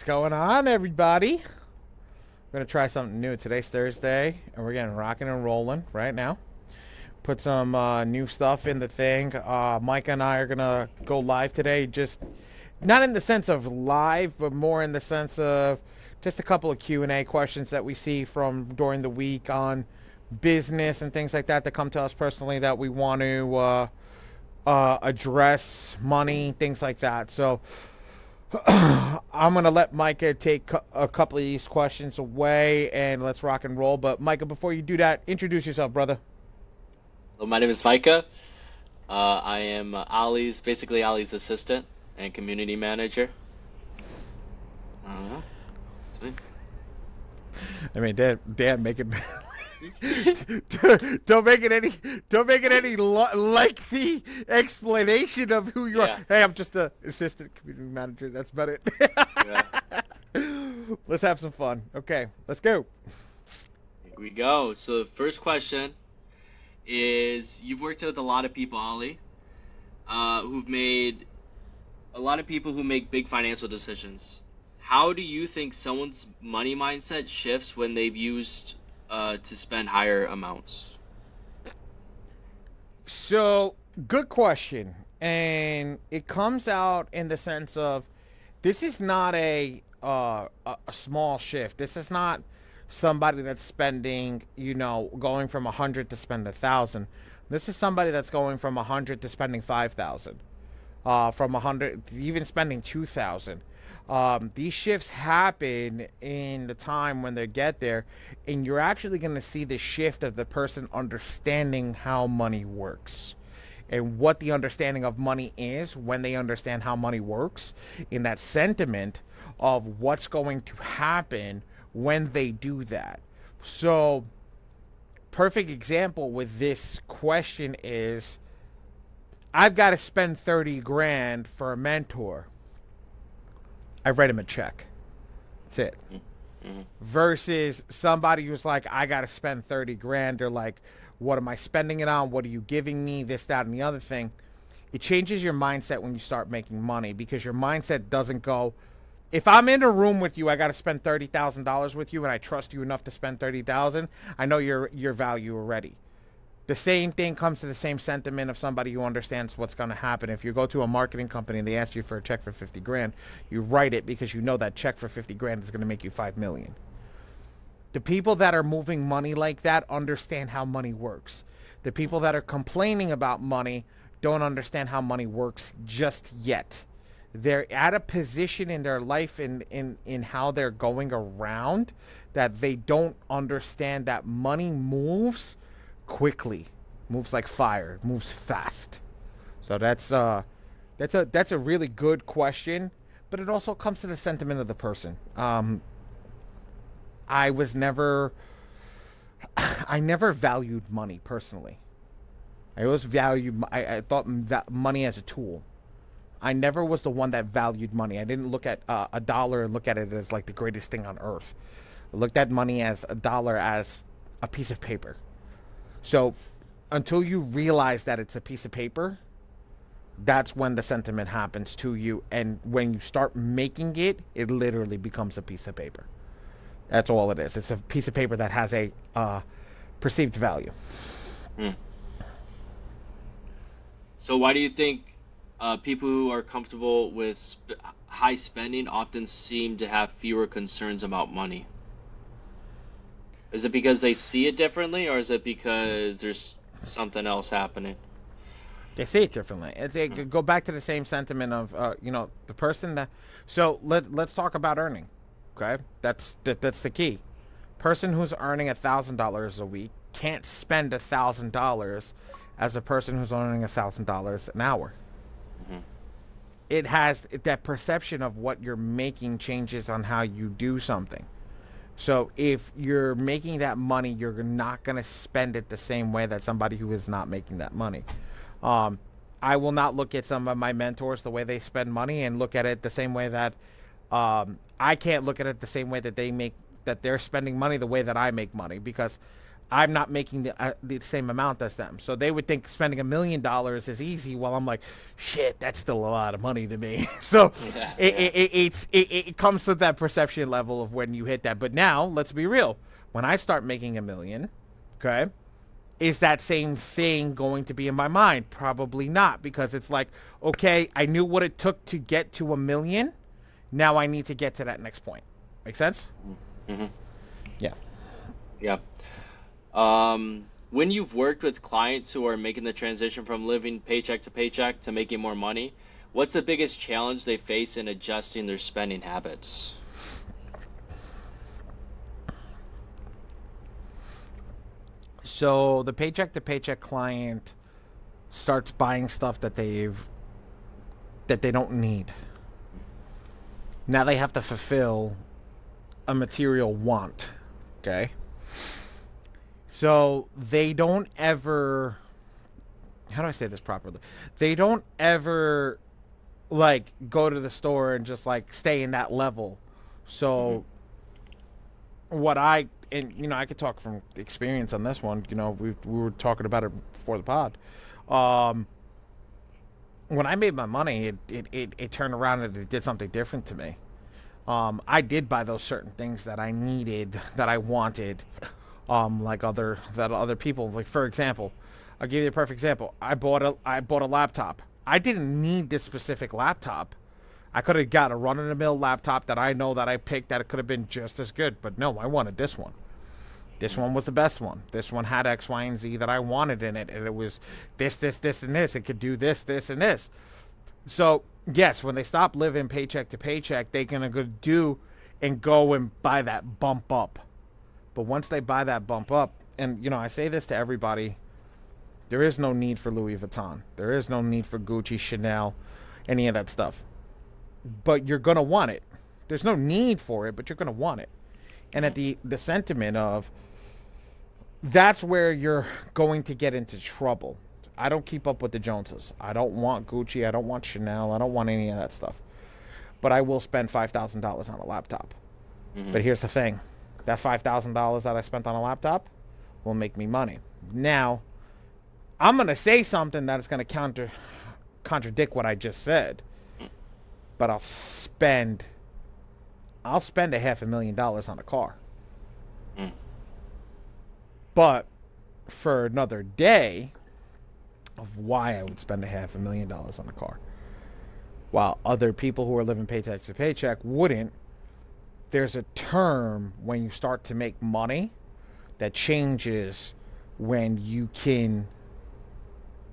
What's going on, everybody? We're going to try something new. Today's Thursday, and we're getting rocking and rolling right now. Put some new stuff in the thing. Micah and I are going to go live today, just not in the sense of live, but more in the sense of just a couple of Q&A questions that we see from during the week on business and things like that come to us personally that we want to address, money, things like that. So I'm going to let Micah take a couple of these questions away and let's rock and roll. But Micah, before you do that, introduce yourself, brother. Hello, my name is Micah. I am basically Ali's assistant and community manager. I don't know. That's me. I mean, Dan, make it. Don't make it any lengthy explanation of who you are. Yeah, Hey, I'm just a assistant community manager. That's about it. yeah. Let's have some fun. Okay, let's go. Here we go. So the first question is, you've worked with a lot of people, Ali, who've made a lot of people who make big financial decisions. How do you think someone's money mindset shifts when they've used to spend higher amounts? So, good question. And it comes out in the sense of this is not a small shift. This is not somebody that's spending, going from 100 to spend 1,000. This is somebody that's going from 100 to spending 5,000. From 100 to even spending 2,000. These shifts happen in the time when they get there, and you're actually going to see the shift of the person understanding how money works and what the understanding of money is when they understand how money works, in that sentiment of what's going to happen when they do that. So, perfect example with this question is, I've got to spend 30 grand for a mentor. I write him a check. That's it. Mm-hmm. Versus somebody who's like, I got to spend 30 grand. They're like, what am I spending it on? What are you giving me? This, that, and the other thing. It changes your mindset when you start making money, because your mindset doesn't go, if I'm in a room with you, I got to spend $30,000 with you and I trust you enough to spend 30,000. I know your value already. The same thing comes to the same sentiment of somebody who understands what's going to happen. If you go to a marketing company and they ask you for a check for 50 grand, you write it because you know that check for 50 grand is going to make you 5 million. The people that are moving money like that understand how money works. The people that are complaining about money don't understand how money works just yet. They're at a position in their life in how they're going around that they don't understand that money moves quickly, moves like fire, moves fast. So that's a really good question, but it also comes to the sentiment of the person. I was never I never valued money personally. I always valued I thought money as a tool. I never was the one that valued money. I didn't look at a dollar and look at it as like the greatest thing on earth. I looked at money as a dollar as a piece of paper. So until you realize that it's a piece of paper, that's when the sentiment happens to you. And when you start making it, it literally becomes a piece of paper. That's all it is. It's a piece of paper that has a perceived value. Hmm. So why do you think people who are comfortable with high spending often seem to have fewer concerns about money? Is it because they see it differently, or is it because there's something else happening? They see it differently. They Hmm. go back to the same sentiment of the person that. So let's talk about earning. Okay, that's the key. Person who's earning $1,000 a week can't spend $1,000 as a person who's earning $1,000 an hour. Hmm. It has that perception of what you're making changes on how you do something. So if you're making that money, you're not going to spend it the same way that somebody who is not making that money. Um, I will not look at some of my mentors the way they spend money and look at it the same way that I can't look at it the same way that they're spending money the way that I make money, because I'm not making the same amount as them. So they would think spending $1 million is easy, while I'm like, shit, that's still a lot of money to me. So Yeah, it, yeah. it, it, it's, it comes to that perception level of when you hit that. But now, let's be real. When I start making 1 million, okay, is that same thing going to be in my mind? Probably not, because it's like, okay, I knew what it took to get to 1 million. Now I need to get to that next point. Make sense? Hmm. Yeah. Yeah. When you've worked with clients who are making the transition from living paycheck to paycheck to making more money, what's the biggest challenge they face in adjusting their spending habits? So the paycheck to paycheck client starts buying stuff that they don't need. Now they have to fulfill a material want. Okay? So they don't ever, how do I say this properly? They don't ever like go to the store and just like stay in that level. Hmm. So what I, and I could talk from experience on this one. We were talking about it before the pod. Um, when I made my money, it turned around and it did something different to me. I did buy those certain things that I needed, that I wanted, like other people. Like, for example, I'll give you a perfect example. I bought a laptop. I didn't need this specific laptop. I could have got a run of the mill laptop that I know that I picked that it could have been just as good, but no, I wanted this one. This one was the best one. This one had X, Y, and Z that I wanted in it, and it was this, and this. It could do this, and this. So yes, when they stop living paycheck to paycheck, they can do and go and buy that bump up. But once they buy that bump up, and I say this to everybody, there is no need for Louis Vuitton. There is no need for Gucci, Chanel, any of that stuff. But you're gonna want it. There's no need for it, but you're gonna want it. And at the sentiment of, that's where you're going to get into trouble. I don't keep up with the Joneses. I don't want Gucci. I don't want Chanel. I don't want any of that stuff. But I will spend $5,000 on a laptop. Hmm. But here's the thing: that $5,000 that I spent on a laptop will make me money. Now, I'm gonna say something that is gonna contradict what I just said, but I'll spend $500,000 on a car. Hmm. But for another day of why I would spend $500,000 on a car, while other people who are living paycheck to paycheck wouldn't. There's a term when you start to make money that changes when you can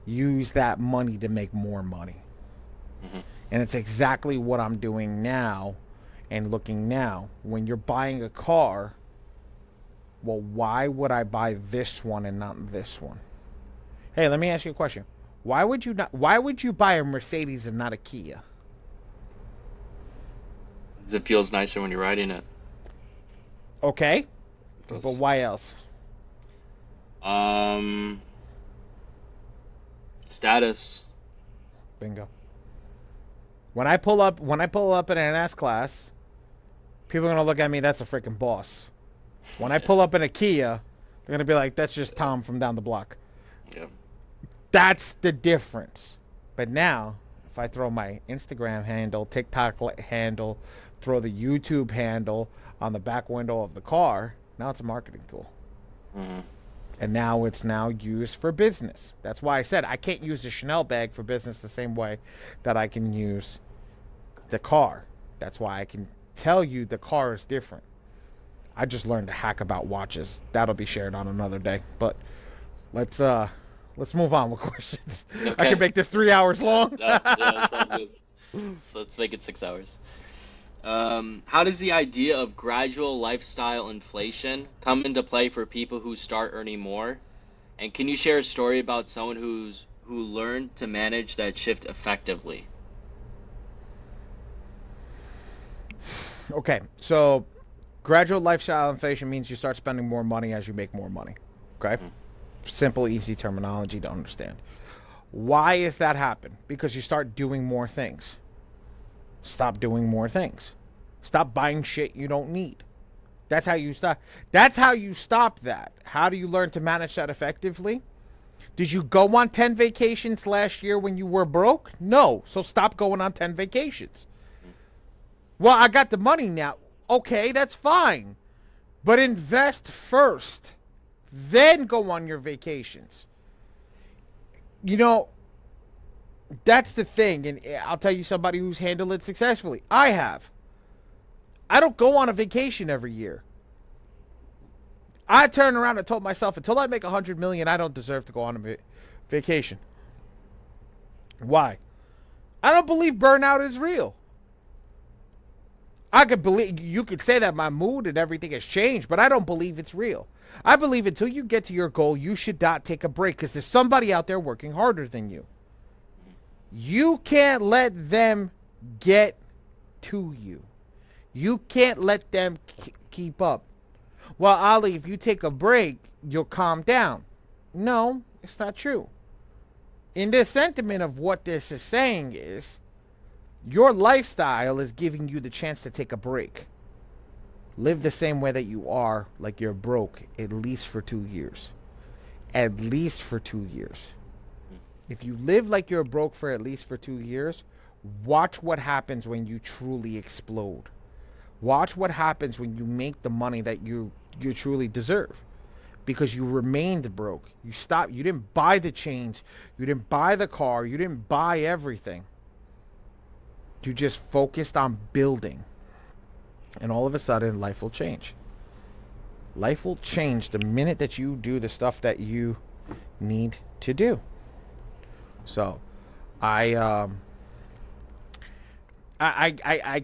use that money to make more money. Hmm. And it's exactly what I'm doing now and looking now. When you're buying a car, well, why would I buy this one and not this one? Hey, let me ask you a question. Why would you buy a Mercedes and not a Kia? It feels nicer when you're riding it. Okay, It but does. why else? Um, Status. Bingo. When I pull up in an S class, people are gonna look at me. That's a freaking boss. When I Yeah. pull up in a Kia, they're gonna be like, "That's just Tom from down the block." Yeah. That's the difference. But now, if I throw my Instagram handle, TikTok handle, throw the YouTube handle on the back window of the car, now it's a marketing tool. Hmm. And now it's now used for business. That's why I said I can't use the Chanel bag for business the same way that I can use the car. That's why I can tell you the car is different. I just learned to hack about watches. That'll be shared on another day. But let's uh let's move on with questions. I can Okay. make this 3 hours long. Yeah, that sounds good. So let's make it 6 hours. How does the idea of gradual lifestyle inflation come into play for people who start earning more? And can you share a story about someone who learned to manage that shift effectively? Okay, so gradual lifestyle inflation means you start spending more money as you make more money. Okay, Hmm. simple, easy terminology to understand. Why is that happen? Because you start doing more things. Stop doing more things. Stop buying shit you don't need. That's how you stop. That's how you stop that. How do you learn to manage that effectively? Did you go on 10 vacations last year when you were broke? No. So stop going on 10 vacations. Well, I got the money now. Okay, that's fine. But invest first. Then go on your vacations. You know, that's the thing. And I'll tell you somebody who's handled it successfully. I have. I don't go on a vacation every year. I turned around and told myself, until I make 100 million, I don't deserve to go on a vacation. Why? I don't believe burnout is real. I could believe, you could say that my mood and everything has changed, but I don't believe it's real. I believe until you get to your goal, you should not take a break, because there's somebody out there working harder than you. You can't let them get to you. You can't let them keep up. Well, Ali, if you take a break, you'll calm down. No, it's not true. In the sentiment of what this is saying is, your lifestyle is giving you the chance to take a break. Live the same way that you are, like you're broke, at least for 2 years. At least for 2 years. If you live like you're broke for at least for 2 years, watch what happens when you truly explode. Watch what happens when you make the money that you truly deserve. Because you remained broke. You stopped. You didn't buy the chains. You didn't buy the car. You didn't buy everything. You just focused on building. And all of a sudden, life will change. Life will change the minute that you do the stuff that you need to do. So, I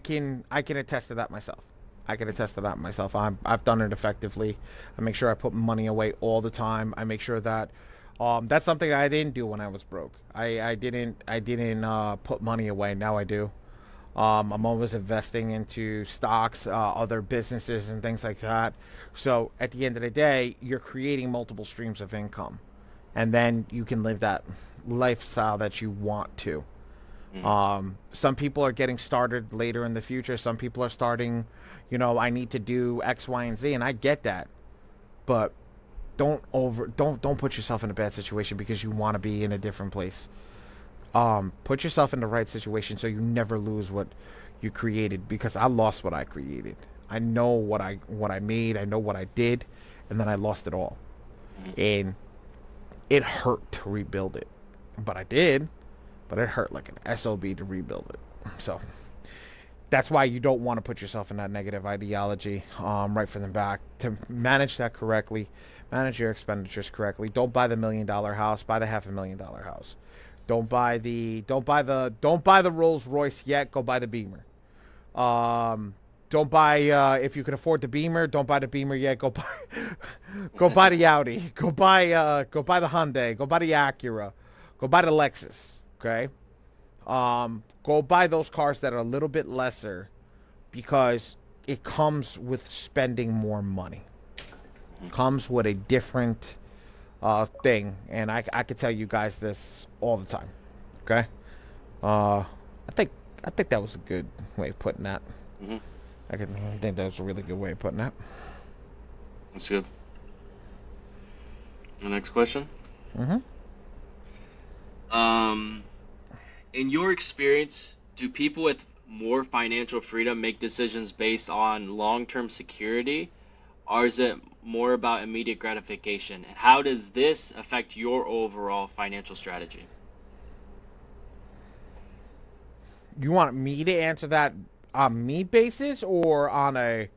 can attest to that myself. I can attest to that myself. I've done it effectively. I make sure I put money away all the time. I make sure that that's something that I didn't do when I was broke. I didn't put money away. Now I do. I'm always investing into stocks, other businesses, and things like that. So at the end of the day, you're creating multiple streams of income, and then you can live that lifestyle that you want to. Some people are getting started later in the future. Some people are starting, I need to do X, Y, and Z, and I get that. But don't put yourself in a bad situation because you want to be in a different place. Put yourself in the right situation so you never lose what you created, because I lost what I created. I know what I made, I know what I did, and then I lost it all. And it hurt to rebuild it. But I did. But it hurt like an SOB to rebuild it. So that's why you don't want to put yourself in that negative ideology right from the back. To manage that correctly, manage your expenditures correctly. Don't buy the $1 million house. Buy the $500,000 house. Don't buy the Rolls Royce yet. Go buy the Beamer. Don't buy if you can afford the Beamer. Don't buy the Beamer yet. Go buy the Audi. Go buy the Hyundai. Go buy the Acura. Go buy the Lexus. Okay, go buy those cars that are a little bit lesser, because it comes with spending more money. Comes with a different thing, and I could tell you guys this all the time. Okay, I think that was a good way of putting that. I think that was a really good way of putting that. That's good. The next question. In your experience, do people with more financial freedom make decisions based on long-term security, or is it more about immediate gratification? And how does this affect your overall financial strategy? You want me to answer that on me basis, or on a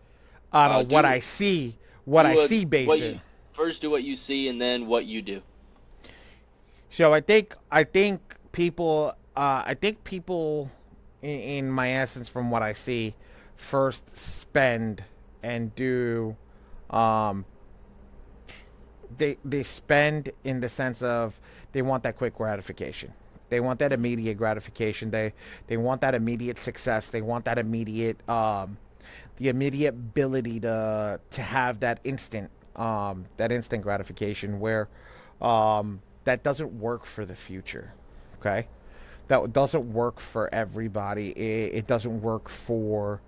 what I see basis? First do what you see, and then what you do. So I think people in my essence, from what I see, first spend and do they spend in the sense of they want that quick gratification. They want that immediate gratification. They want that immediate success. They want that immediate the immediate ability to have that instant gratification, where that doesn't work for the future. Okay, that doesn't work for everybody. It doesn't work for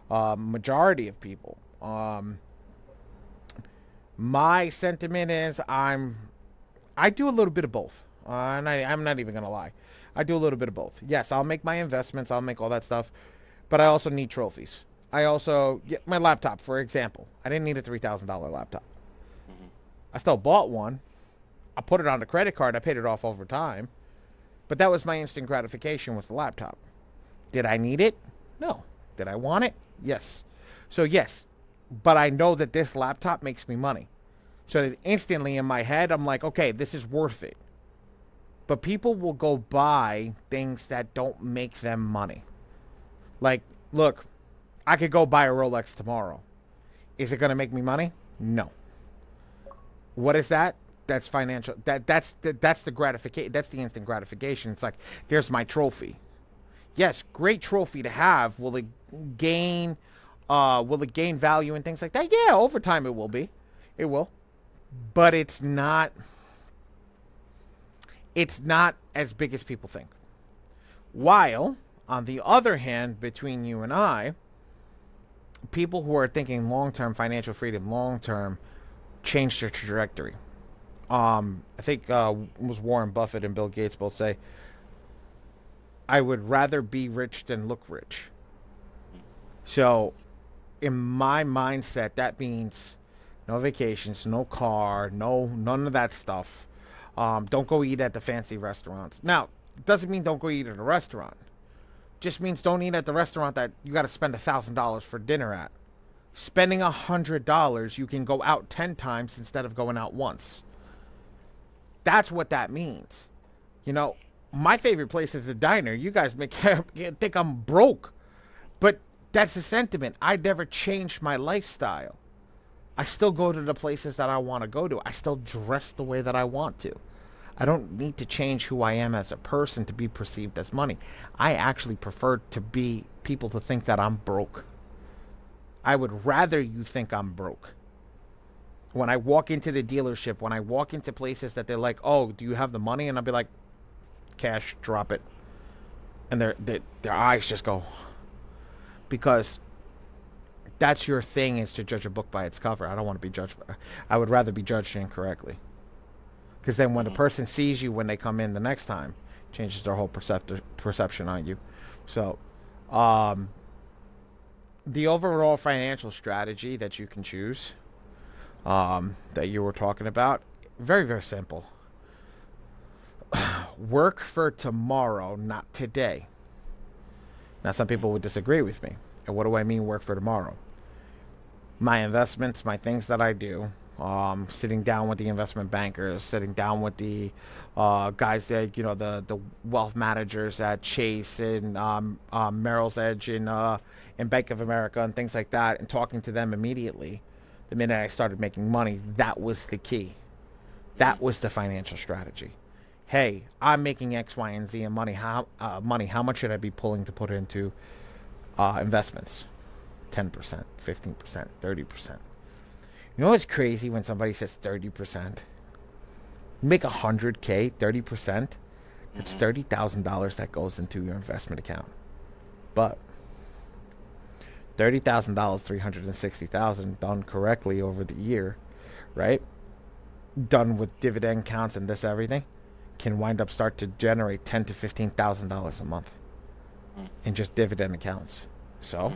majority of people. My sentiment is I do a little bit of both. And I'm not even going to lie. I do a little bit of both. Yes, I'll make my investments, I'll make all that stuff, but I also need trophies. I also get my laptop, for example. I didn't need a $3,000 laptop. Hmm. I still bought one. I put it on the credit card. I paid it off over time. But that was my instant gratification with the laptop. Did I need it? No. Did I want it? Yes. So yes, but I know that this laptop makes me money. So that instantly in my head, I'm like, okay, this is worth it. But people will go buy things that don't make them money. Like, look, I could go buy a Rolex tomorrow. Is it going to make me money? No. What is that? That's financial. That's the gratification. That's the instant gratification. It's like, there's my trophy. Yes, great trophy to have. Gain will it gain value and things like that? Yeah, over time it will be. It will. But it's not as big as people think. While on the other hand, between you and I, people who are thinking long-term financial freedom, long-term change their trajectory. I think it was Warren Buffett and Bill Gates both say, I would rather be rich than look rich. So, in my mindset, that means no vacations, no car, none of that stuff. Don't go eat at the fancy restaurants. Now, it doesn't mean don't go eat at a restaurant. Just means don't eat at the restaurant that you got to spend $1,000 for dinner at. Spending $100, you can go out 10 times instead of going out once. That's what that means. You know, my favorite place is the diner. You guys make think I'm broke, but that's the sentiment. I never changed my lifestyle. I still go to the places that I want to go to. I still dress the way that I want to. I don't need to change who I am as a person to be perceived as money. I actually prefer to be people to think that I'm broke. I would rather you think I'm broke. When I walk into the dealership, when I walk into places that they're like, "Oh, do you have the money?" and I'll be like, "Cash, drop it," and their eyes just go, because that's your thing, is to judge a book by its cover. I don't want to be judged. I would rather be judged incorrectly, because then when the Hmm. person sees you when they come in the next time, changes their whole perception on you. So, um, the overall financial strategy that you can choose, that you were talking about, very very simple. Work for tomorrow, not today. Now, some people would disagree with me. And what do I mean, work for tomorrow? My investments, my things that I do, sitting down with the investment bankers, sitting down with the guys that, the wealth managers at Chase and Merrill's Edge and Bank of America and things like that, and talking to them immediately the minute I started making money. That was the key. Hmm. That was the financial strategy. Hey, I'm making X, Y, and Z in money. How much should I be pulling to put into investments? 10%, 15%, 30%. You know what's crazy when somebody says 30%? You make 100K, 30%. That's Hmm. $30,000 that goes into your investment account. But $30,000, 360,000 done correctly over the year, right? Done with dividend counts and this everything, can wind up start to generate $10,000 to $15,000 a month in just dividend accounts. So Hmm.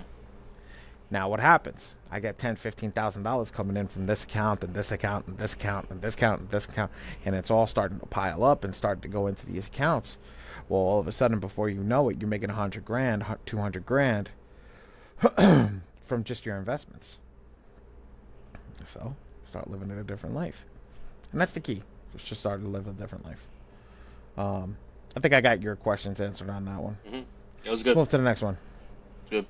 now what happens? I get $10,000, $15,000 coming in from this account and this account and this account and this account and this account, and it's all starting to pile up and start to go into these accounts. Well, all of a sudden, before you know it, you're making 100 grand, 200 grand from just your investments. So start living a different life, and that's the key. Just start to live a different life. Um, I think I got your questions answered on that one. Hmm. It was Let's good. move to the next one. Good.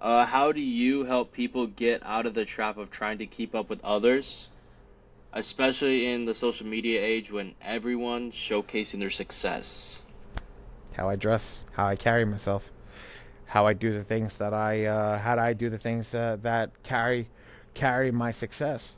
How do you help people get out of the trap of trying to keep up with others, especially in the social media age when everyone's showcasing their success? How I dress, how I carry myself, how I do the things that how do I do the things that carry my success.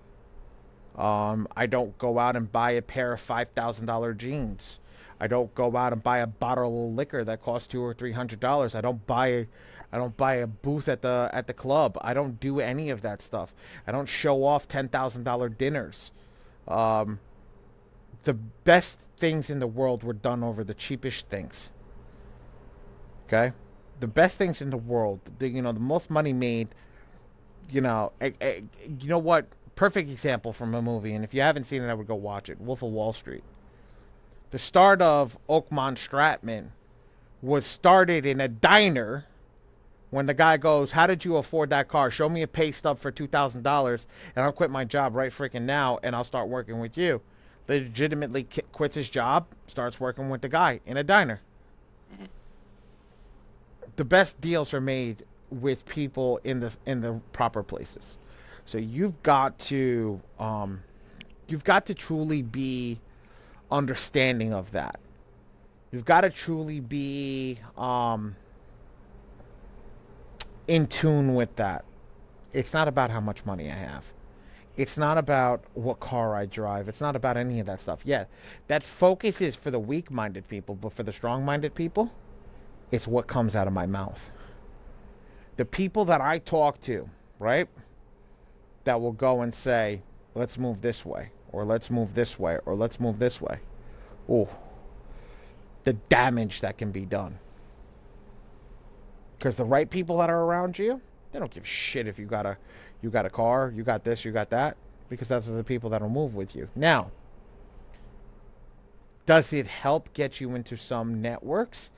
I don't go out and buy a pair of $5,000 jeans. I don't go out and buy a bottle of liquor that costs $200 or $300. I don't buy I don't buy a booth at the club. I don't do any of that stuff. I don't show off $10,000 dinners. Um, the best things in the world were done over the cheapest things. Okay, the best things in the world, the most money made. You know what? Perfect example from a movie, and if you haven't seen it, I would go watch it. Wolf of Wall Street. The start of Oakmont Stratman was started in a diner when the guy goes, "How did you afford that car? Show me a pay stub for $2,000, and I'll quit my job right freaking now, and I'll start working with you." Legitimately quits his job, starts working with the guy in a diner. Mhm. The best deals are made with people in the proper places. So you've got to truly be understanding of that. You've got to truly be in tune with that. It's not about how much money I have. It's not about what car I drive. It's not about any of that stuff. Yeah, that focus is for the weak-minded people, but for the strong-minded people, it's what comes out of my mouth. The people that I talk to, right, that will go and say, let's move this way, or let's move this way, or let's move this way. Oh, the damage that can be done. Because the right people that are around you, they don't give shit if you got a car, you got this, you got that, because those are the people that'll move with you. Now, does it help get you into some networks?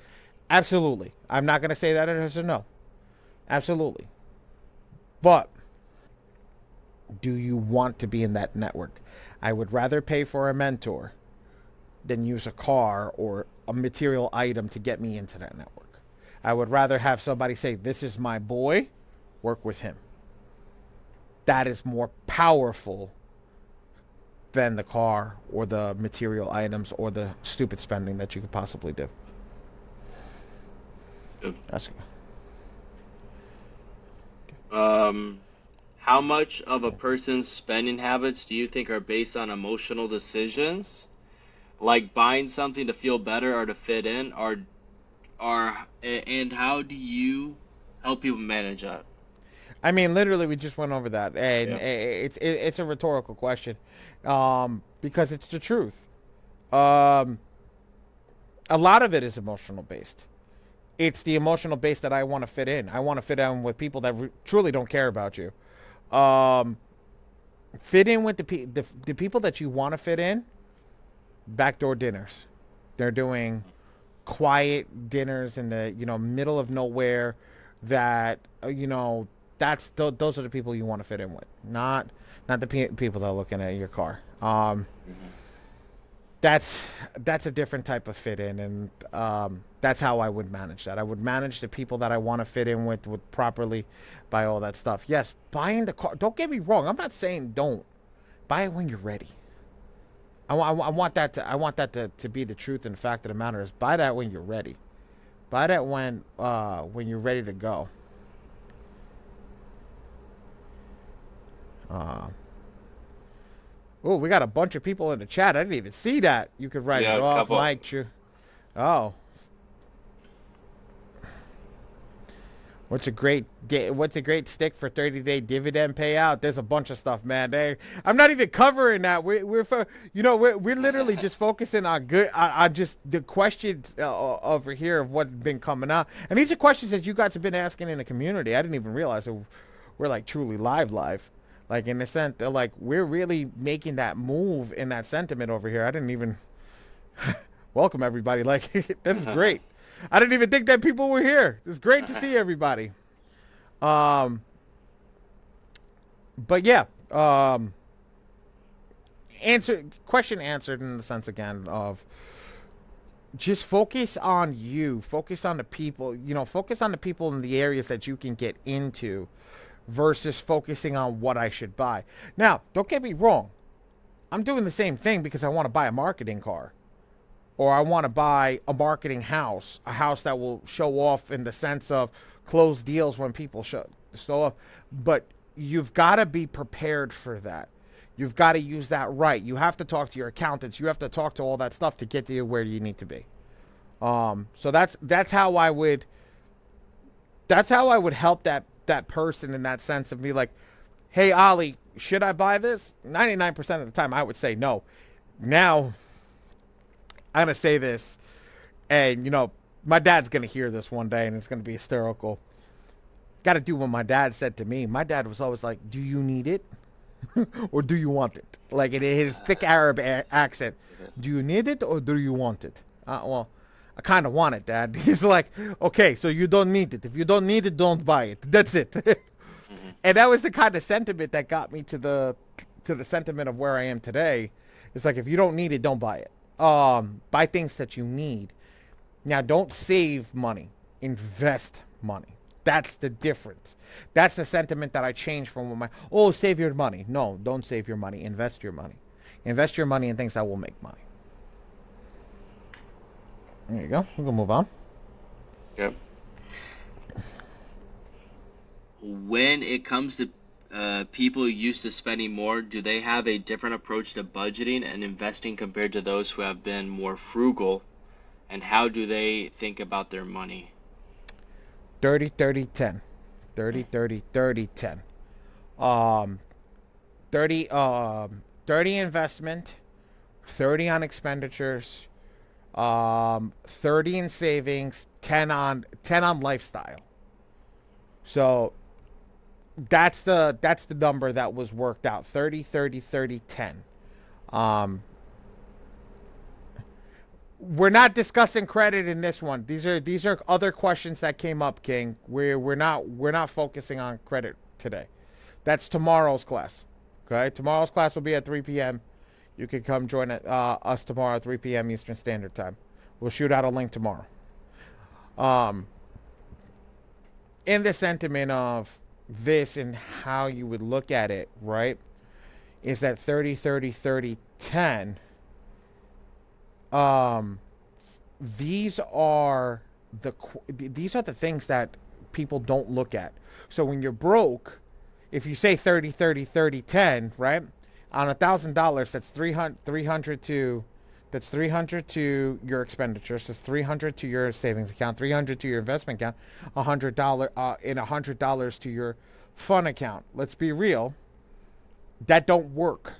Absolutely. I'm not going to say that as a no. Absolutely. But do you want to be in that network? I would rather pay for a mentor than use a car or a material item to get me into that network. I would rather have somebody say, this is my boy, work with him. That is more powerful than the car or the material items or the stupid spending that you could possibly do. Good. That's good. How much of a person's spending habits do you think are based on emotional decisions, like buying something to feel better or to fit in, and how do you help people manage that? I mean, literally, we just went over that, and Yeah. it's a rhetorical question, because it's the truth. Um, a lot of it is emotional based. It's the emotional base that I want to fit in. I want to fit in with people that truly don't care about you. Um, Fit in with the people that you want to fit in. Backdoor dinners. They're doing quiet dinners in the middle of nowhere. That those are the people you want to fit in with. Not the people that are looking at your car. Mhm. That's a different type of fit in, and that's how I would manage that. I would manage the people that I want to fit in with properly, buy all that stuff. Yes, buying the car. Don't get me wrong. I'm not saying don't buy it when you're ready. I want that to be the truth and the fact of the matter is buy that when you're ready. Buy that when you're ready to go. Uh, oh, we got a bunch of people in the chat. I didn't even see that. You could write Yeah, it a off, couple. Mike. Oh, what's a great stick for 30-day dividend payout? There's a bunch of stuff, man. I'm not even covering that. We're literally just focusing on on just the questions over here of what's been coming out, and these are questions that you guys have been asking in the community. I didn't even realize that we're like truly live, like in the sense that like we're really making that move in that sentiment over here. I didn't even welcome everybody. Like this is great. I didn't even think that people were here. It's great to see everybody. Um, but yeah, question answered in the sense again of just focus on you, focus on the people, focus on the people in the areas that you can get into versus focusing on what I should buy. Now, don't get me wrong. I'm doing the same thing because I want to buy a marketing car. Or I want to buy a marketing house, a house that will show off in the sense of close deals when people show up. But you've got to be prepared for that. You've got to use that right. You have to talk to your accountants. You have to talk to all that stuff to get to where you need to be. So that's how I would That's how I would help that person in that sense of me like, hey Ollie, should I buy this? 99% of the time I would say no. Now I'm gonna say this, and my dad's gonna hear this one day, and it's gonna be hysterical. Got to do what my dad said to me. My dad was always like, "Do you need it, or do you want it?" Like in his thick Arab accent. Do you need it or do you want it? Well, I kind of want it, Dad. He's like, okay, so you don't need it. If you don't need it, don't buy it. That's it. Hmm. And that was the kind of sentiment that got me to the sentiment of where I am today. It's like if you don't need it, don't buy it. Buy things that you need. Now, don't save money. Invest money. That's the difference. That's the sentiment that I changed from save your money. No, don't save your money. Invest your money. Invest your money in things that will make money. There you go. We're going to move on. Yep. When it comes to people used to spending more, do they have a different approach to budgeting and investing compared to those who have been more frugal? And how do they think about their money? 30, 30, 10. 30, 30, 30, 10. Um, 30, 30 investment, 30 on expenditures, 30 in savings, 10 on lifestyle. So that's the number that was worked out. 30, 30, 30, 10. Um, we're not discussing credit in this one. These are other questions that came up, King. We're not focusing on credit today. That's tomorrow's class. Okay, tomorrow's class will be at 3 p.m. You can come join us tomorrow at 3 p.m. Eastern Standard Time. We'll shoot out a link tomorrow. Um, in the sentiment of this and how you would look at it, right? Is that 30, 30, 30, 10. Um, these are these are the things that people don't look at. So when you're broke, if you say 30, 30, 30, 10, right? On $1,000, that's 300 to that's 300 to your expenditures, that's 300 to your savings account, 300 to your investment account, $100 to your fund account. Let's be real, that don't work.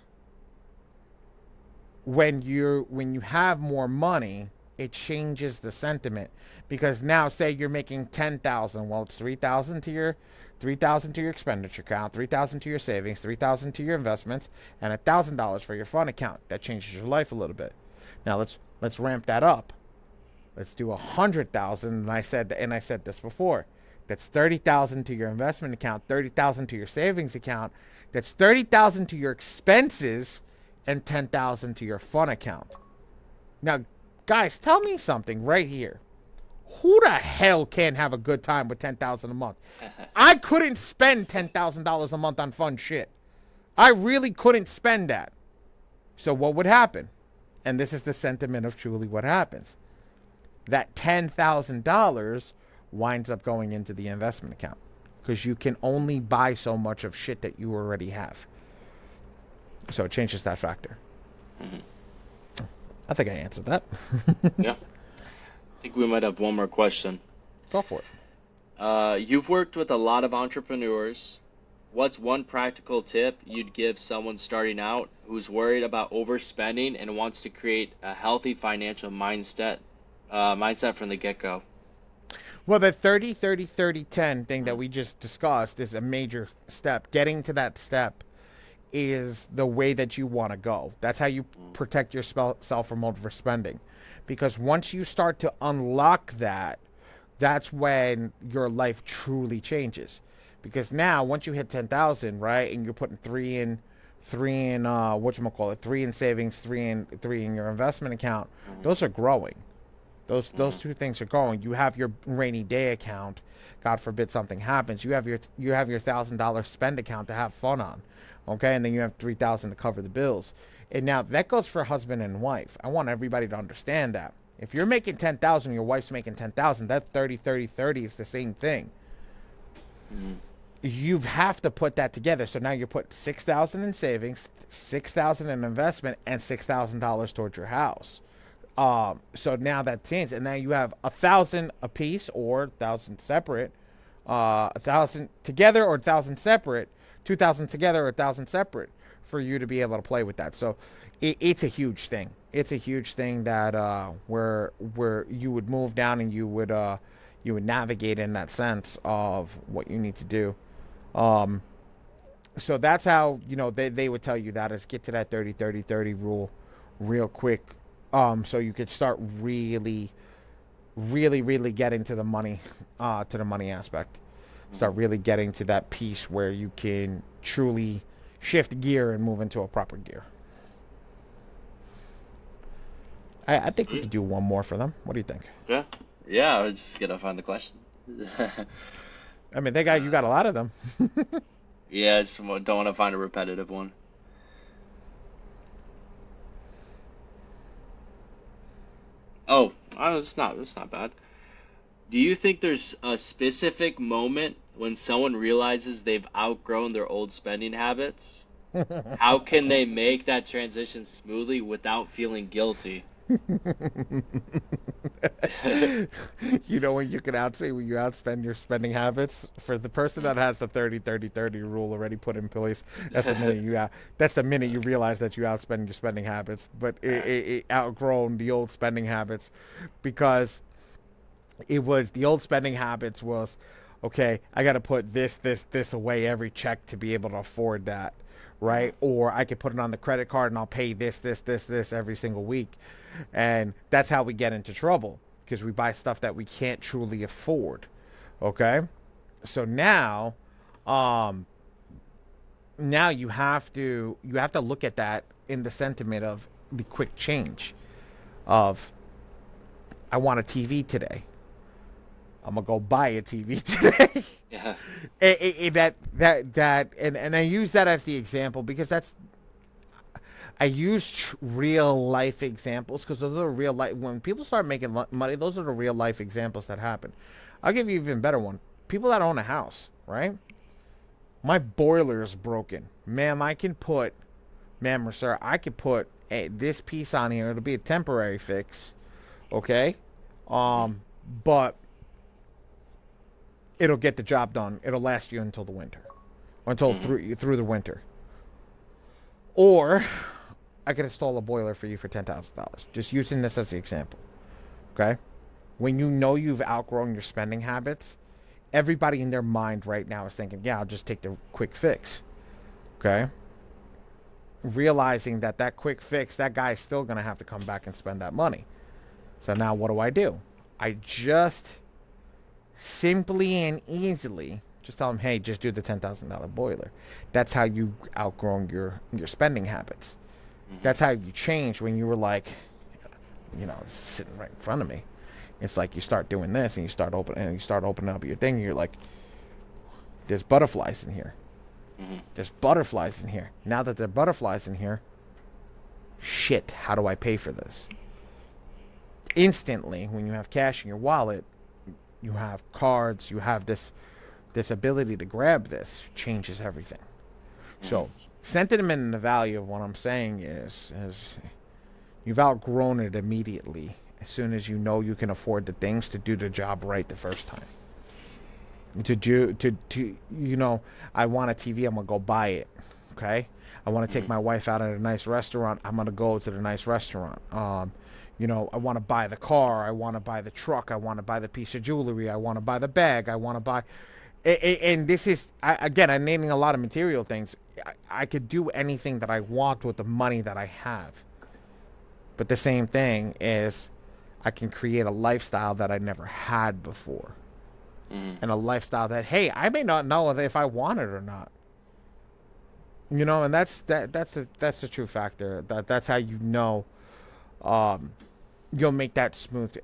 When you have more money, it changes the sentiment because now say you're making 10,000, well it's 3,000 to your expenditure account, 3,000 to your savings, 3,000 to your investments, and $1,000 for your fund account. That changes your life a little bit. Now let's ramp that up. Let's do 100,000, and I said this before. That's 30,000 to your investment account, 30,000 to your savings account. That's 30,000 to your expenses, and 10,000 to your fund account. Now, guys, tell me something right here. Who the hell can't have a good time with 10,000 a month? I couldn't spend $10,000 a month on fun shit. I really couldn't spend that. So what would happen? And this is the sentiment of truly what happens. That $10,000 winds up going into the investment account because you can only buy so much of shit that you already have. So it changes that factor. Hmm. I think I answered that. Yeah. I think we might have one more question. Go for it. You've worked with a lot of entrepreneurs. What's one practical tip you'd give someone starting out who's worried about overspending and wants to create a healthy financial mindset from the get-go? Well, the 30, 30, 30, 10 thing that we just discussed is a major step. Getting to that step is the way that you want to go. That's how you protect yourself from overspending. Because once you start to unlock that, that's when your life truly changes. Because now, once you hit 10,000, right, and you're putting three in whatchamacallit, three in savings, three in your investment account, those are growing. Those two things are growing. You have your rainy day account. God forbid something happens. You have your $1,000 spend account to have fun on, okay, and then you have 3,000 to cover the bills. And now that goes for husband and wife. I want everybody to understand that. If you're making 10,000, your wife's making 10,000, that 30, 30, 30 is the same thing. You have to put that together. So now you put 6,000 in savings, 6,000 in investment, and $6,000 towards your house. So now that changed, and now you have 1,000 a piece or 1,000 separate 1,000 together or 1,000 separate, 2,000 together or 1,000 separate for you to be able to play with that. So it's a huge thing. It's a huge thing that where you would move down and you would navigate in that sense of what you need to do. Um, so that's how they would tell you that is get to that 30-30-30 rule real quick, so you could start really getting to the money aspect, start really getting to that piece where you can truly shift gear and move into a proper gear. I think we Sweet. could do one more for them. What do you think? Okay. Yeah, I was just gonna find the question. I mean, you got a lot of them. Yeah, I just don't want to find a repetitive one. Oh, it's not bad. Do you think there's a specific moment when someone realizes they've outgrown their old spending habits? How can they make that transition smoothly without feeling guilty? You know when you can outsay when you outspend your spending habits. For the person that has the 30-30-30 rule already put in place, that's the minute you realize that you outspend your spending habits, but it outgrown the old spending habits, because it was the old spending habits was, okay, I got to put this away every check to be able to afford that, right? Or I could put it on the credit card and I'll pay this every single week. And that's how we get into trouble, because we buy stuff that we can't truly afford. Okay? So um now you have to look at that in the sentiment of the quick change of, I want a TV today. I'm gonna go buy a TV today. Yeah. And I use that as the example because I use real life examples, because those are real life. When people start making money, those are the real life examples that happen. I'll give you an even better one. People that own a house, right? My boiler is broken, ma'am. Ma'am or sir, I could put this piece on here. It'll be a temporary fix, okay? But it'll get the job done. It'll last you until the winter, or until Hmm. through the winter. Or I could install a boiler for you for $10,000. Just using this as the example. Okay? When you know you've outgrown your spending habits, everybody in their mind right now is thinking, yeah, I'll just take the quick fix. Okay? Realizing that quick fix, that guy's still going to have to come back and spend that money. So now what do? I just simply and easily just tell him, hey, just do the $10,000 boiler. That's how you outgrown your spending habits. Hmm. That's how you change when you were like, it's sitting right in front of me. It's like you start doing this and you start opening up your thing. And you're like, there's butterflies in here. Hmm. There's butterflies in here. Now that there are butterflies in here, shit, how do I pay for this? Instantly, when you have cash in your wallet, you have cards, you have this ability to grab this, changes everything. Hmm. So, sentiment and the value of what I'm saying is you've outgrown it immediately as soon as you know you can afford the things to do the job right the first time. I want a TV, I'm gonna go buy it. Okay? I want to take Hmm. my wife out at a nice restaurant, I'm gonna go to the nice restaurant. I want to buy the car, I want to buy the truck, I want to buy the piece of jewelry, I want to buy the bag, I want to buy. And this is, again, I'm naming a lot of material things. I could do anything that I want with the money that I have. But the same thing is, I can create a lifestyle that I never had before, Hmm. and a lifestyle that, hey, I may not know if I want it or not. And that's a true factor. That's how um, you'll make that smooth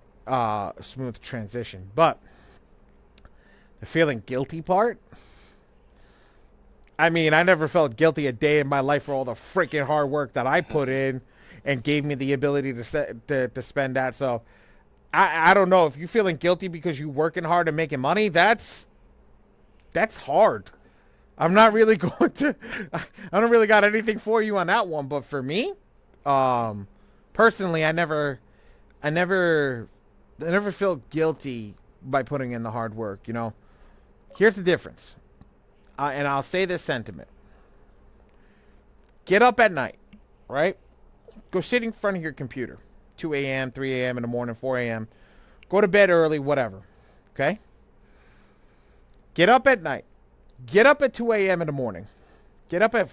transition. But the feeling guilty part, I mean, I never felt guilty a day in my life for all the freaking hard work that I put in and gave me the ability to spend that. So I don't know if you're feeling guilty because you're working hard and making money. That's hard. I'm not really going to. I don't really got anything for you on that one. But for me, um, personally, I never felt guilty by putting in the hard work. Here's the difference. And I'll say this sentiment. Get up at night, right? Go sit in front of your computer. 2 a.m., 3 a.m. in the morning, 4 a.m. Go to bed early, whatever. Okay? Get up at night. Get up at 2 a.m. in the morning. Get up at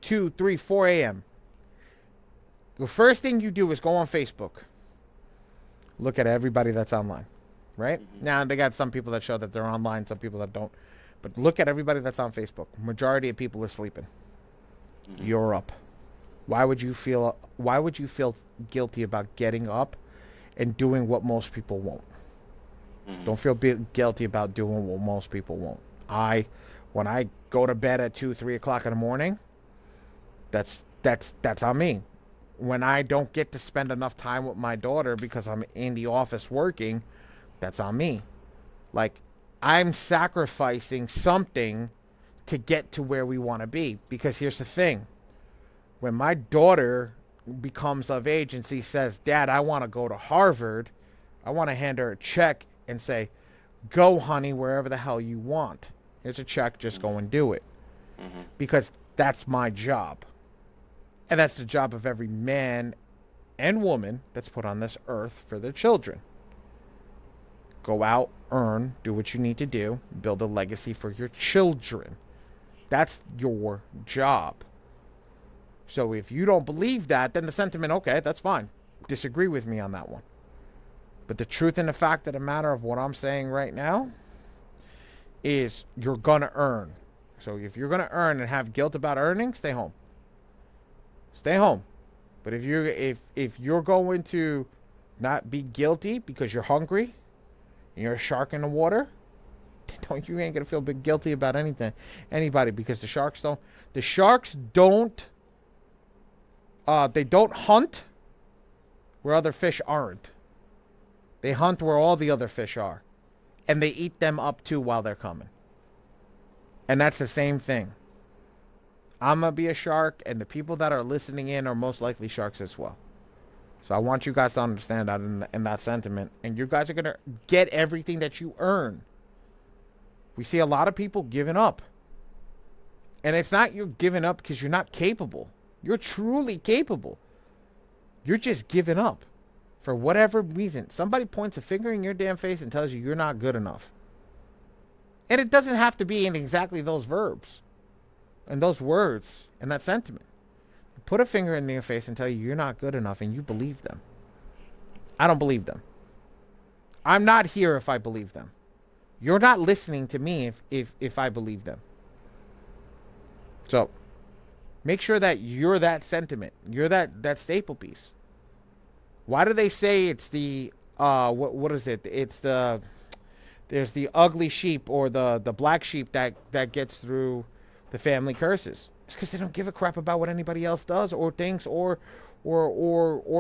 2, 3, 4 a.m. The first thing you do is go on Facebook. Look at everybody that's online, right? Mm-hmm. Now, they got some people that show that they're online, some people that don't. But look at everybody that's on Facebook. Majority of people are sleeping. Mm-hmm. You're up. Why would you feel guilty about getting up and doing what most people won't? Mm-hmm. Don't feel guilty about doing what most people won't. When I go to bed at 2, 3 o'clock in the morning, that's on me. When I don't get to spend enough time with my daughter because I'm in the office working, that's on me. Like, I'm sacrificing something to get to where we want to be. Because here's the thing. When my daughter becomes of age and she says, Dad, I want to go to Harvard, I want to hand her a check and say, go, honey, wherever the hell you want. Here's a check, just go and do it. Mm-hmm. Because that's my job. And that's the job of every man and woman that's put on this earth for their children. Go out, earn, do what you need to do, build a legacy for your children. That's your job. So if you don't believe that, then the sentiment, okay, that's fine. Disagree with me on that one. But the truth and the fact of the matter of what I'm saying right now is you're going to earn. So if you're going to earn and have guilt about earning, stay home. Stay home. But if you're going to not be guilty because you're hungry and you're a shark in the water, you ain't gonna feel big guilty about anybody, because the sharks don't they don't hunt where other fish aren't. They hunt where all the other fish are, and they eat them up too while they're coming. And that's the same thing. I'm going to be a shark, and the people that are listening in are most likely sharks as well. So I want you guys to understand that in that sentiment. And you guys are going to get everything that you earn. We see a lot of people giving up. And it's not you're giving up because you're not capable. You're truly capable. You're just giving up for whatever reason. Somebody points a finger in your damn face and tells you you're not good enough. And it doesn't have to be in exactly those verbs and those words and that sentiment. Put a finger in your face and tell you you're not good enough, and you believe them. I don't believe them. I'm not here if I believe them. You're not listening to me if I believe them. So make sure that you're that sentiment. You're that staple piece. Why do they say it's the what is it? It's there's the ugly sheep or the black sheep that gets through the family curses? It's because they don't give a crap about what anybody else does or thinks or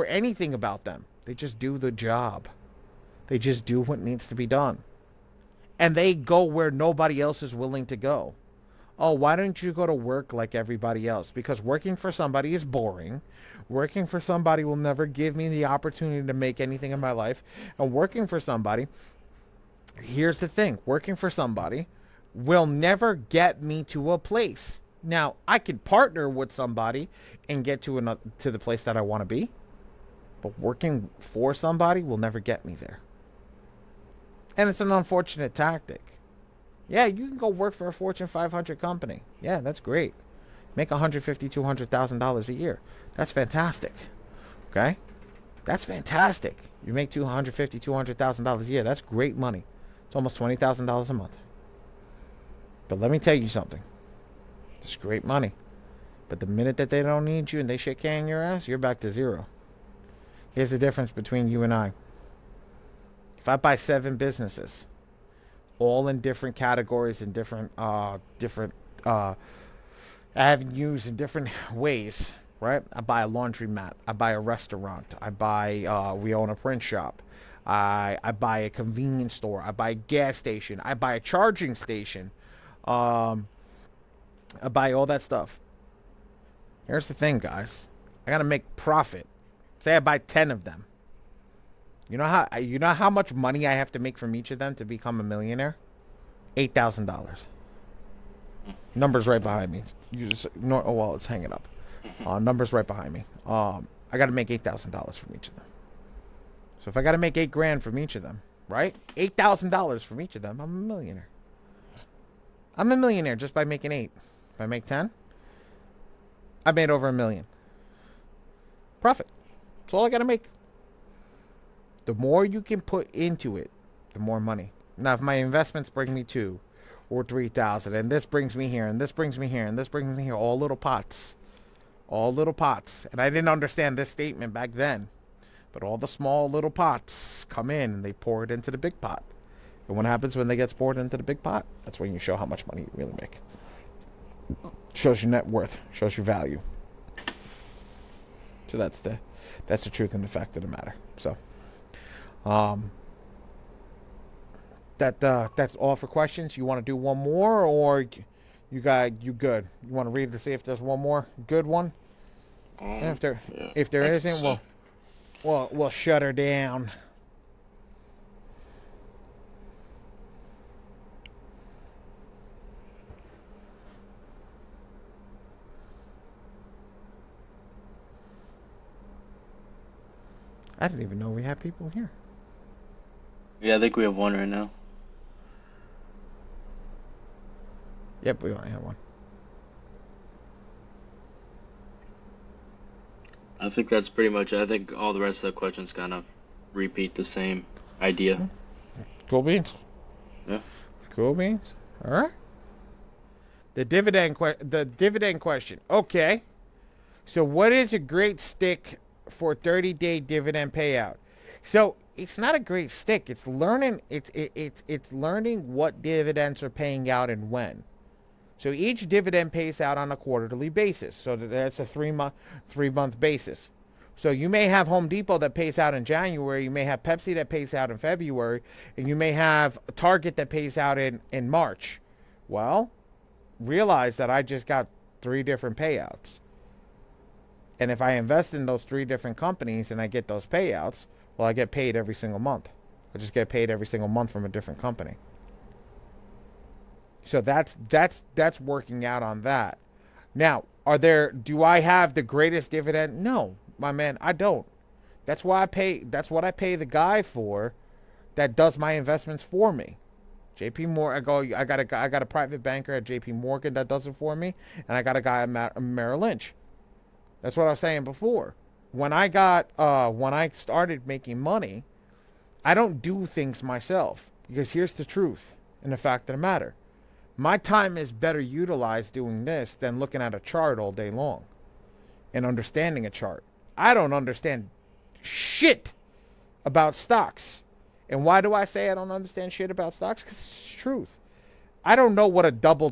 anything about them. They just do the job. They just do what needs to be done. And they go where nobody else is willing to go. Oh, why don't you go to work like everybody else? Because working for somebody is boring. Working for somebody will never give me the opportunity to make anything in my life. And working for somebody, here's the thing, working for somebody will never get me to a place. Now, I could partner with somebody and get to the place that I want to be, but working for somebody will never get me there. And it's an unfortunate tactic. Yeah, you can go work for a Fortune 500 company. Yeah, that's great. Make $150,000, $200,000 a year. That's fantastic. Okay? That's fantastic. You make $250,000, $200,000 a year. That's great money. It's almost $20,000 a month. But let me tell you something. It's great money. But the minute that they don't need you and they shit can your ass, you're back to zero. Here's the difference between you and I. If I buy 7 businesses, all in different categories and different avenues in different ways, right? I buy a laundromat. I buy a restaurant. We own a print shop. I buy a convenience store. I buy a gas station. I buy a charging station. I buy all that stuff. Here's the thing, guys. I gotta make profit. Say I buy 10 of them. You know how much money I have to make from each of them to become a millionaire? $8,000. Numbers right behind me. You just no. Oh well, it's hanging up. Numbers right behind me. I got to make $8,000 from each of them. So if I got to make $8,000 from each of them, right? $8,000 from each of them, I'm a millionaire. I'm a millionaire just by making 8. If I make 10, I made over $1 million. Profit. That's all I got to make. The more you can put into it, the more money. Now, if my investments bring me 2 or 3,000, and this brings me here, and this brings me here, and this brings me here, all little pots. All little pots. And I didn't understand this statement back then. But all the small little pots come in and they pour it into the big pot. And what happens when they get poured into the big pot? That's when you show how much money you really make. Shows your net worth. Shows your value. So that's the truth and the fact of the matter. So that's all for questions. You want to do one more, or you good? You want to read to see if there's one more good one? If there isn't, we'll shut her down. I didn't even know we had people here. Yeah, I think we have one right now. Yep, we only have one. I think that's pretty much it. I think all the rest of the questions kind of repeat the same idea. Cool beans. Yeah. Cool beans. All right. The dividend question. Okay. So what is a great stick for 30-day dividend payout? So it's not a great stick. It's learning. It's learning what dividends are paying out and when. So each dividend pays out on a quarterly basis. So that's a 3-month basis. So you may have Home Depot that pays out in January. You may have Pepsi that pays out in February. And you may have Target that pays out in March. Well, realize that I just got 3 different payouts. And if I invest in those 3 different companies and I get those payouts, well, I get paid every single month. I just get paid every single month from a different company. So that's working out on that. Now, do I have the greatest dividend? No, my man, I don't. That's what I pay the guy for that does my investments for me. JP Morgan, I got a private banker at JP Morgan that does it for me, and I got a guy at Merrill Lynch. That's what I was saying before. When I started making money, I don't do things myself, because here's the truth and the fact of the matter. My time is better utilized doing this than looking at a chart all day long and understanding a chart. I don't understand shit about stocks. And why do I say I don't understand shit about stocks? Because it's the truth. I don't know what a double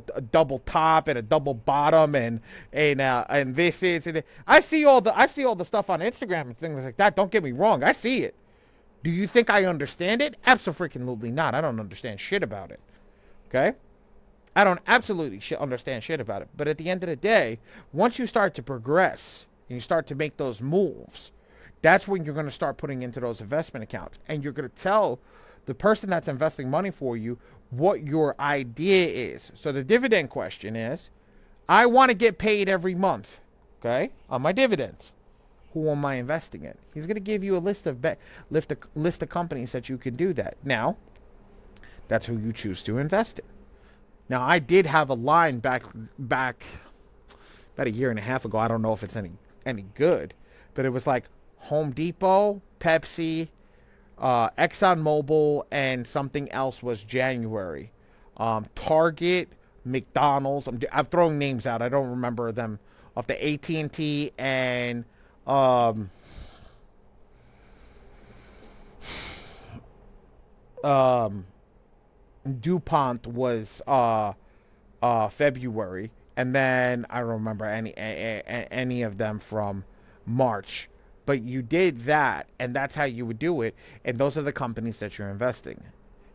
top and a double bottom and this is. And I see all the stuff on Instagram and things like that. Don't get me wrong. I see it. Do you think I understand it? Absolutely not. I don't understand shit about it. Okay? I don't absolutely understand shit about it. But at the end of the day, once you start to progress and you start to make those moves, that's when you're going to start putting into those investment accounts. And you're going to tell the person that's investing money for you what your idea is. So the dividend question is, I want to get paid every month, okay, on my dividends. Who am I investing in? He's going to give you a list of companies that you can do that. Now, that's who you choose to invest in. Now, I did have a line back about a year and a half ago. I don't know if it's any good, but it was like Home Depot, Pepsi, ExxonMobil, and something else was January. Target, McDonald's. I'm throwing names out. I don't remember them off the AT&T and DuPont was February, and then I don't remember any of them from March. But you did that, and that's how you would do it, and those are the companies that you're investing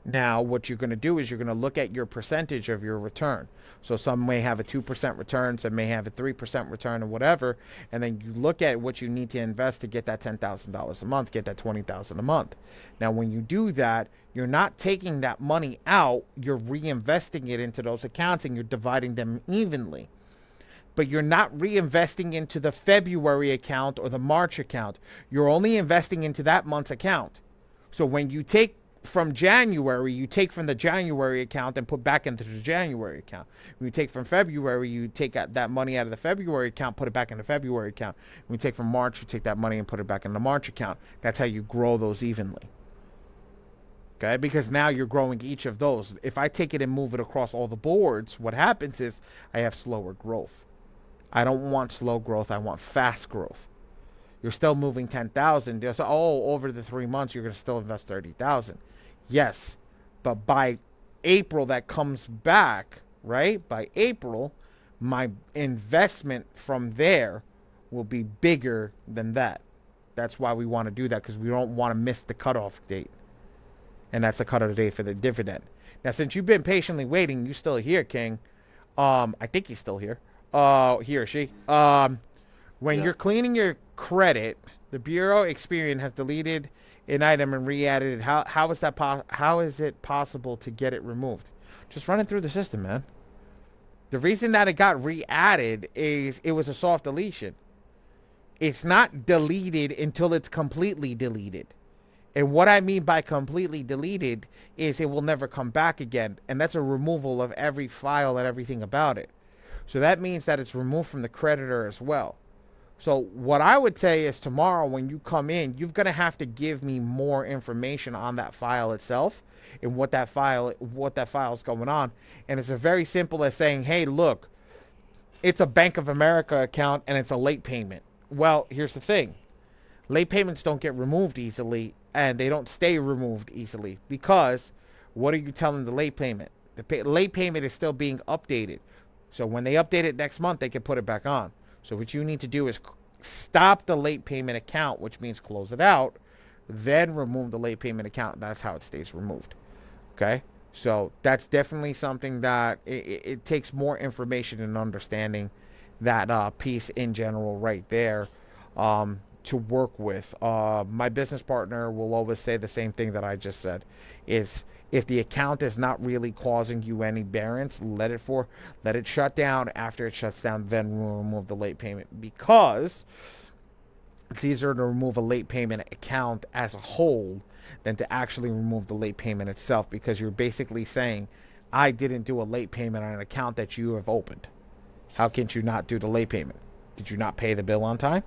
in. Now, what you're going to do is you're going to look at your percentage of your return. So some may have a 2% return, some may have a 3% return or whatever, and then you look at what you need to invest to get that $10,000 a month, get that $20,000 a month. Now, when you do that, you're not taking that money out, you're reinvesting it into those accounts and you're dividing them evenly. But you're not reinvesting into the February account or the March account. You're only investing into that month's account. So when you take from January, you take from the January account and put back into the January account. When you take from February, you take that money out of the February account, put it back in the February account. When you take from March, you take that money and put it back in the March account. That's how you grow those evenly. Okay, because now you're growing each of those. If I take it and move it across all the boards, what happens is I have slower growth. I don't want slow growth, I want fast growth. You're still moving 10,000. Just over the 3 months you're going to still invest 30,000. Yes, but by April that comes back, right? By April, my investment from there will be bigger than that. That's why we want to do that, because we don't want to miss the cutoff date. And that's the cutoff date for the dividend. Now, since you've been patiently waiting, you're still here, King. I think he's still here. He or she. When Yeah. you're cleaning your credit, the Bureau Experian has deleted an item and re-added it. How is that how is it possible to get it removed? Just run it through the system, man. The reason that it got re-added is it was a soft deletion. It's not deleted until it's completely deleted. And what I mean by completely deleted is it will never come back again. And that's a removal of every file and everything about it. So that means that it's removed from the creditor as well. So what I would say is tomorrow when you come in, you're going to have to give me more information on that file itself and what that file is going on. And it's a very simple as saying, hey, look, it's a Bank of America account and it's a late payment. Well, here's the thing. Late payments don't get removed easily and they don't stay removed easily because what are you telling the late payment? The late payment is still being updated. So when they update it next month, they can put it back on. So what you need to do is stop the late payment account, which means close it out, then remove the late payment account. That's how it stays removed. Okay? So that's definitely something that it takes more information and understanding that piece in general right there to work with. My business partner will always say the same thing that I just said is if the account is not really causing you any variance, let it shut down. After it shuts down, then remove the late payment, because it's easier to remove a late payment account as a whole than to actually remove the late payment itself, because you're basically saying, I didn't do a late payment on an account that you have opened. How can you not do the late payment? Did you not pay the bill on time?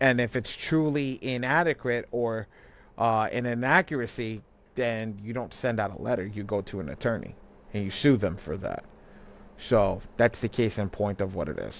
And if it's truly inadequate or an inaccuracy, then you don't send out a letter. You go to an attorney and you sue them for that. So that's the case in point of what it is.